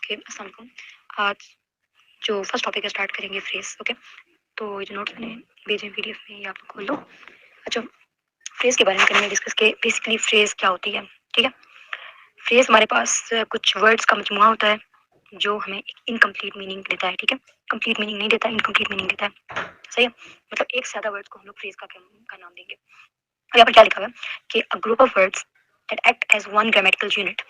Okay, अस्सलाम वालेकुम। आज जो फर्स्ट टॉपिक है स्टार्ट करेंगे फ्रेज। ओके, तो ये जो नोट्स मैंने भेजे हैं पीडीएफ में, ये आप लोग खोल लो। अच्छा, फ्रेज के बारे में करेंगे डिस्कस के बेसिकली फ्रेज क्या होती है। ठीक है, फ्रेज हमारे पास कुछ वर्ड्स का मजमुआ होता है जो हमें एक इनकम्प्लीट मीनिंग देता है। ठीक है, कंप्लीट मीनिंग नहीं देता, इनकम्प्लीट मीनिंग देता है। सही है, मतलब एक से ज्यादा वर्ड्स को हम लोग फ्रेज का नाम देंगे। और यहाँ पर क्या लिखा हुआ है कि a group of words that act as one grammatical unit.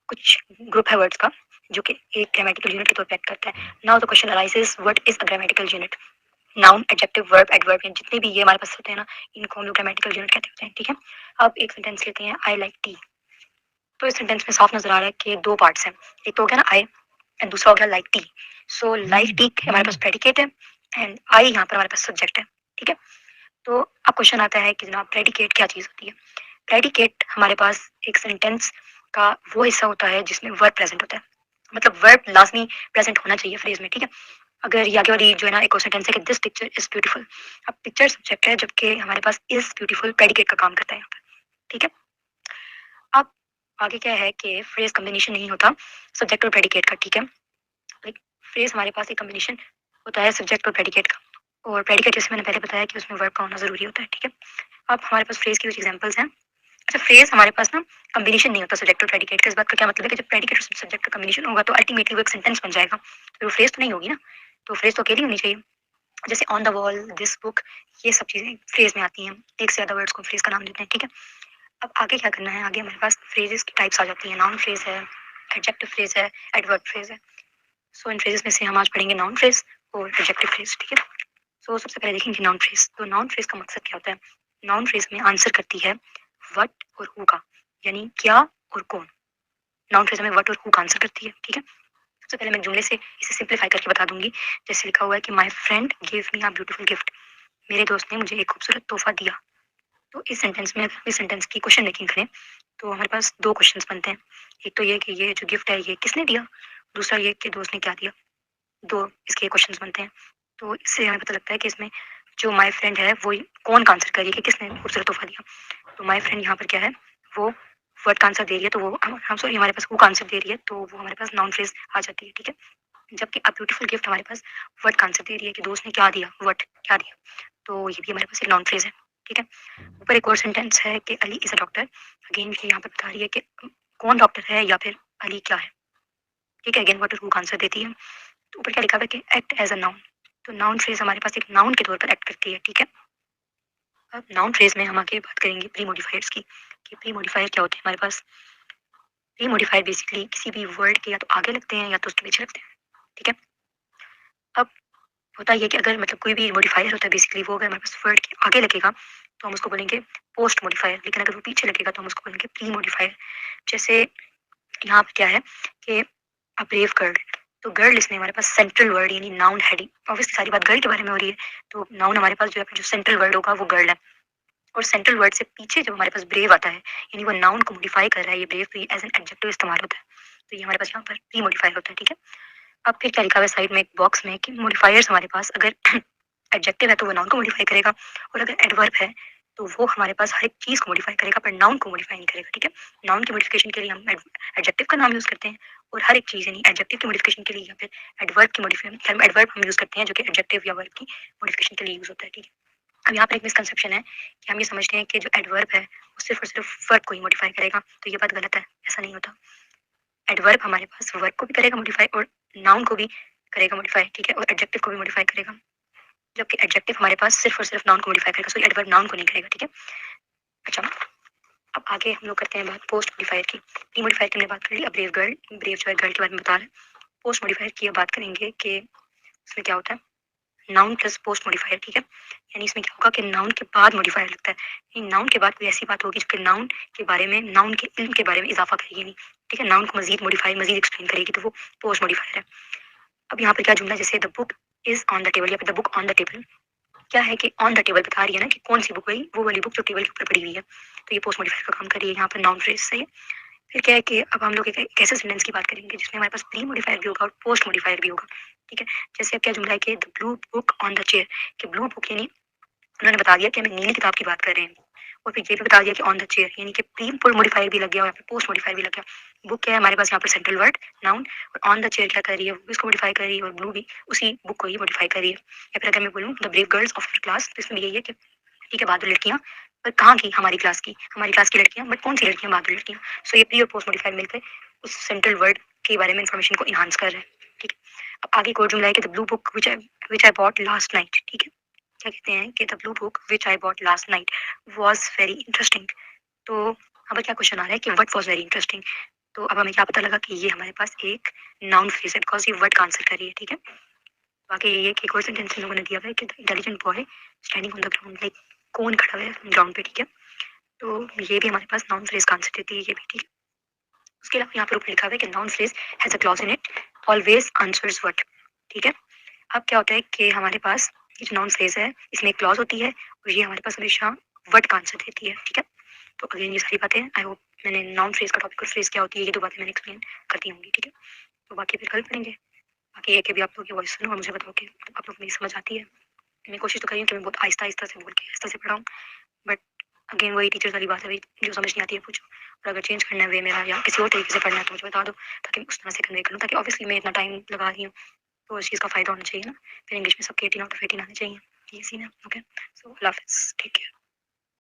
कुछ ग्रुप है वर्ड्स का जो कि एक ग्रामेटिकल यूनिट के तौर पे एक्ट करता है। Now the question arises, what is a grammatical unit? Noun, adjective, verb, adverb, जितने भी ये हमारे पास होते हैं ना, इनको हम लोग ग्रामेटिकल यूनिट कहते होते हैं। ठीक है, अब एक सेंटेंस लेते हैं, आई लाइक टी। तो इस सेंटेंस में साफ नजर आ रहा है कि दो पार्ट्स हैं। एक तो हो गया ना आई, एंड दूसरा हो गया like T. So like T हमारे पास प्रेडिकेट है एंड आई यहाँ पर हमारे पास सब्जेक्ट है। ठीक है, तो अब क्वेश्चन आता है कि जनाब प्रेडिकेट क्या चीज होती है। प्रेडिकेट हमारे पास एक सेंटेंस का वो हिस्सा होता है जिसमें वर्ब प्रेजेंट होता है। मतलब वर्ब लाजमी प्रेजेंट होना चाहिए फ्रेज में। ठीक है, अगर ये आगे वाली जो है ना एक और सेंटेंस है कि दिस पिक्चर इज ब्यूटीफुल। अब पिक्चर सब्जेक्ट है जबकि हमारे पास इज ब्यूटीफुल प्रेडिकेट का काम करता है यहाँ पर। ठीक है, अब आगे क्या है कि फ्रेज कॉम्बिनेशन नहीं होता सब्जेक्ट और प्रेडिकेट का। ठीक है, लाइक फ्रेज हमारे पास एक कॉम्बिनेशन होता है सब्जेक्ट और प्रेडिकेट का, और प्रेडिकेट जैसे मैंने पहले बताया कि उसमें वर्ब का होना जरूरी होता है। ठीक है, अब हमारे पास फ्रेज की कुछ एग्जांपल्स हैं। अच्छा, फ्रेज हमारे पास ना कॉम्बिनेशन नहीं होता सब्जेक्ट और प्रेडिकेट का। इस बात का क्या मतलब है कि जब प्रेडिकेट और सब्जेक्ट का कॉम्बिनेशन होगा तो अल्टीमेटली वो एक सेंटेंस बन जाएगा, तो वो फ्रेज तो नहीं होगी ना। तो फ्रेज तो अकेली होनी चाहिए। जैसे on the wall, this book, ये सब चीजें फ्रेज में आती हैं। एक से ज्यादा वर्ड्स को फ्रेज का नाम देते हैं। ठीक है, अब आगे क्या करना है, आगे हमारे पास फ्रेजेस की टाइप्स आ जाती हैं। नाउन फ्रेज है, एडजेक्टिव फ्रेज है, एडवर्ब फ्रेज है। सो इन फ्रेजेस में से हम आज पढ़ेंगे नाउन फ्रेज और एडजेक्टिव फ्रेज। ठीक है, सो सबसे पहले देखेंगे नाउन फ्रेज। तो नाउन फ्रेज का मकसद क्या होता है? नाउन फ्रेज में आंसर करती है व्हाट और हु का, यानी क्या और कौन। नाउन फ्रेज में व्हाट और हु का आंसर करती है। ठीक है, सबसे पहले मैं जुमले से इसे सिंप्लीफाई करके बता दूंगी। जैसे लिखा हुआ है कि my friend give me a beautiful gift. मेरे दोस्त ने मुझे एक खूबसूरत तोहफा दिया। तो इस सेंटेंस में इस सेंटेंस की क्वेश्चन मेकिंग करें तो हमारे पास दो क्वेश्चंस बनते हैं। एक तो ये कि ये जो गिफ्ट है ये किसने दिया, दूसरा ये कि दोस्त ने क्या दिया। दो इसके क्वेश्चंस बनते हैं। तो इससे हमें पता लगता है कि इसमें जो माय फ्रेंड है वो कौन का आंसर कर रही है कि किसने खूबसूरत तोहफा दिया। तो माय फ्रेंड यहाँ पर क्या है, वो वर्ड का आंसर दे रही है, तो वो हम सॉरी हमारे पास वो का आंसर दे रही है, तो वो हमारे पास नाउन फ्रेज आ जाती है। ठीक है, जबकि अ ब्यूटीफुल गिफ्ट हमारे पास वर्ड का आंसर दे रही है कि दोस्त ने क्या दिया, वर्ड क्या दिया। तो ये भी हमारे पास एक नाउन फ्रेज है। ठीक है, ऊपर एक और सेंटेंस है कि Ali is a doctor. Again यहाँ पर बता रही है कि कौन डॉक्टर है या फिर अली क्या है। ठीक है, अगेन व्हाट हु का आंसर देती है। तो ऊपर क्या लिखा हुआ है कि एक्ट एज अ नाउन। तो नाउन फ्रेज हमारे पास एक नाउन के तौर पर एक्ट करती है। ठीक है, अब नाउन फ्रेज में हम आगे बात करेंगे प्री मॉडिफायर्स की कि प्री मॉडिफायर क्या होते हैं हमारे पास। प्री मॉडिफायर बेसिकली किसी भी वर्ड के या तो आगे लगते हैं या तो उसके पीछे लगते हैं। ठीक है, अब होता ये कि अगर मतलब कोई भी मॉडिफायर होता है बेसिकली वो अगर हमारे पास वर्ड के आगे लगेगा तो हम उसको बोलेंगे पोस्ट मॉडिफायर, लेकिन अगर वो पीछे लगेगा तो हम उसको बोलेंगे प्री मॉडिफायर। जैसे यहाँ पे क्या है कि अ ब्रेव गर्ल। तो गर्ल इसमें हमारे पास सेंट्रल वर्ड यानी नाउन हेडिंग, ऑब्वियसली सारी बात गर्ल के बारे में हो रही है, तो नाउन हमारे पास जो है जो सेंट्रल वर्ड होगा वो गर्ल है। और सेंट्रल वर्ड से पीछे जब हमारे पास ब्रेव आता है यानी वो नाउन को मॉडिफाई कर रहा है, ये ब्रेव भी एज एन एडजेक्टिव इस्तेमाल होता है, तो ये हमारे पास यहाँ पर प्री मॉडिफायर होता है। ठीक है, अब फिर क्या लिखा हुआ है साइड में एक बॉक्स में कि मॉडिफायर्स हमारे पास अगर एडजेक्टिव है तो वो नाउन को मॉडिफाई करेगा, और अगर एडवर्ब है तो वो हमारे पास हर एक चीज को मॉडिफाई करेगा पर नाउन को मॉडिफाई नहीं करेगा। ठीक है, नाउन की मॉडिफिकेशन के लिए हम एडजेक्टिव का नाम यूज करते हैं, और हर एक चीज यानी एडजेक्टिव की मॉडिफिकेशन के लिए या फिर एडवर्ब की मॉडिफिकेशन एडवर्ब हम यूज करते हैं जो कि एडजेक्टिव या वर्ब की मॉडिफिकेशन के लिए यूज होता है। ठीक है, अब यहाँ पर एक मिसकंसेप्शन है कि हम ये समझते हैं कि जो एडवर्ब है वो सिर्फ और सिर्फ वर्ब को ही मॉडिफाई करेगा, तो ये बात गलत है, ऐसा नहीं होता। एडवर्ब हमारे पास वर्ब को भी करेगा मॉडिफाई और नाउन को भी करेगा मॉडिफाई। ठीक है, और एडजेक्टिव को भी मॉडिफाई करेगा, जबकि एडजेक्टिव हमारे पास सिर्फ और सिर्फ नाउन को मॉडिफाई करेगा, सॉरी एडवर्ब नाउन को नहीं करेगा। ठीक है, अच्छा, अब आगे हम लोग करते हैं बात पोस्ट मॉडिफायर की। प्री मॉडिफायर की हमने बात कर ली, अब ब्रेव गर्ल, ब्रेव जो है गर्ल के बारे में बता रहे हैं। पोस्ट मॉडिफायर की अब बात करेंगे कि इसमें क्या होता है, नाउन प्लस पोस्ट मॉडिफायर। ठीक है, यानी इसमें क्या होगा कि नाउन के बाद मॉडिफायर लगता है, यानी नाउन के बाद कोई ऐसी बात होगी जो कि नाउन के बारे में, नाउन के इल्म के बारे में इजाफा करेगी नहीं। ठीक है, नाउन को मजीद मॉडिफाई मजीद एक्सप्लेन करेगी, तो वो पोस्ट मॉडिफायर है। अब यहाँ पर क्या जुमला, जैसे the book is on the table या फिर the book on the table, क्या है कि ऑन द टेबल बता रही है ना कि कौन सी बुक हुई, वो वाली बुक जो टेबल के ऊपर पड़ी हुई है, तो ये पोस्ट मॉडिफायर का काम कर रही है यहाँ पर नाउन फ्रेज। सही है, फिर क्या है कि अब हम लोग एक ऐसे सेंटेंस की बात करेंगे जिसमें हमारे पास प्री मॉडिफायर भी होगा और पोस्ट मॉडिफायर भी होगा। ठीक है, जैसे अब क्या जुमला है कि the blue book on the chair, कि ब्लू बुक यानी उन्होंने बता दिया कि हमें नीली किताब की बात कर रहे हैं, और फिर ये भी बता दिया कि ऑन द चेयर, यानी कि प्री मॉडिफायर भी लग गया और पोस्ट मॉडिफायर भी लग गया। बुक क्या है हमारे पास यहाँ पर सेंट्रल वर्ड नाउन, और ऑन द चेयर क्या कर रही है, वो इसको मॉडिफाई कर रही है, और ब्लू भी उसी बुक को ही मॉडिफाई कर रही है। या फिर अगर मैं बोलूँ the brave girls of class, तो इसमें यही है कि ठीक है बहादुर लड़कियाँ, पर कहाँ की, हमारी क्लास की लड़कियाँ, बट कौन सी लड़कियाँ, बहादुर लड़कियाँ। सो ये प्री और पोस्ट मॉडिफायर मिलकर उस सेंट्रल वर्ड के बारे में इन्फॉर्मेशन को इन्हांस कर रहे हैं। ठीक है, अब आगे कोड जुमला है कि the blue book which I bought last night. ठीक है, क्या कहते हैं कि the blue book which I bought last night was very interesting. तो अब क्या क्वेश्चन आ रहा है कि वट वॉज वेरी इंटरेस्टिंग। तो अब हमें क्या पता लगा कि ये हमारे पास एक नाउन फ्रेज है, बिकॉज ये वर्ड का आंसर कर रही है। ठीक है, बाकी ये है कि एक और सेंटेंस इन लोगों ने दिया हुआ है कि the intelligent boy standing on the ground, like कौन खड़ा हुआ है ग्राउंड पे। ठीक है, तो ये भी हमारे पास नाउन फ्रेज का आंसर देती है, ये भी। ठीक है, उसके अलावा यहाँ पर ऊपर लिखा हुआ है कि noun phrase has a clause in it always answers what. ठीक है, अब क्या होता है कि हमारे पास ये जो नाउन फ्रेज है इसमें एक क्लॉज होती है, और ये हमारे पास हमेशा वर्ड का आंसर देती है। ठीक है, तो अगेन ये सारी बातें आई होप मैंने नाउन फ्रेज का टॉपिक और फ्रेज क्या होती है ये दो बातें मैंने एक्सप्लेन करती होंगी। ठीक है, तो बाकी फिर कल पढ़ेंगे। बाकी ये कि भी आप लोग की वॉइस सुनो और मुझे बताओ कि आप लोग को मेरी समझ आती है। मैं कोशिश तो करी हूँ कि मैं बहुत आहिस्ता आहिस्ता से बोल के आहिस्ता से पढ़ाऊँ, बट अगेन वही टीचर्स वाली बात है, वही जो समझ नहीं आती है पूछो, और अगर चेंज करना है वे मेरा या किसी और तरीके से पढ़ना है तो मुझे बता दो, ताकि मैं उस तरह से कन्वे करूँ, ताकि ऑब्वियसली मैं इतना टाइम लगा रही हूँ तो उस चीज़ का फ़ायदा होना चाहिए ना। फिर इंग्लिश में सबके 18 आउट ऑफ 18 आने चाहिए, ये सीन है। ओके, सो अल्लाह हाफ़िज़, टेक केयर।